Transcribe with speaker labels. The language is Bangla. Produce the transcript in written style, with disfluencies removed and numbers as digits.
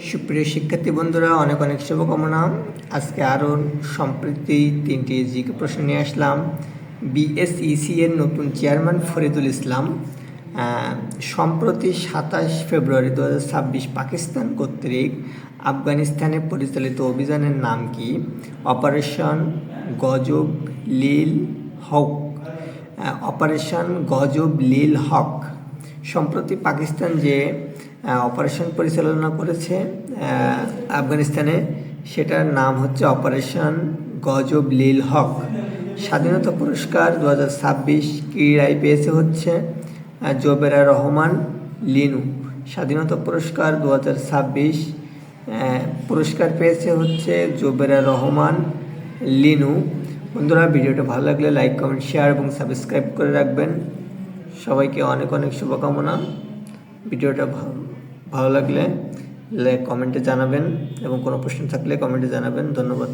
Speaker 1: সুপ্রিয় শিক্ষার্থী বন্ধুরা, অনেক অনেক শুভকামনা। আজকে আরও সম্প্রতি 3টি জিকে প্রশ্ন নিয়ে আসলাম। বিএসইসি এর নতুন চেয়ারম্যান ফরিদুল ইসলাম সম্প্রতি 27 ফেব্রুয়ারি 2026 পাকিস্তান কর্তৃক আফগানিস্তানে পরিচালিত অভিযানের নাম কি? অপারেশন গজব লিল হক। অপারেশন গজব লিল হক। সম্প্রতি পাকিস্তান যে অপারেশন পরিচালনা করেছে আফগানিস্তানে, সেটার নাম হচ্ছে অপারেশন গজব লিল হক। স্বাধীনতা পুরস্কার 2026 ক্রীড়ায় পেয়েছে হচ্ছে জোবেরা রহমান লিনু। স্বাধীনতা পুরস্কার 2026 পুরস্কার পেয়েছে হচ্ছে জোবেরা রহমান লিনু। বন্ধুরা, ভিডিওটা ভালো লাগলে লাইক, কমেন্ট, শেয়ার এবং সাবস্ক্রাইব করে রাখবেন। সবাইকে অনেক অনেক শুভকামনা। ভিডিওটা ভালো লাগলে কমেন্টে জানাবেন এবং কোনো প্রশ্ন থাকলে কমেন্টে জানাবেন। ধন্যবাদ।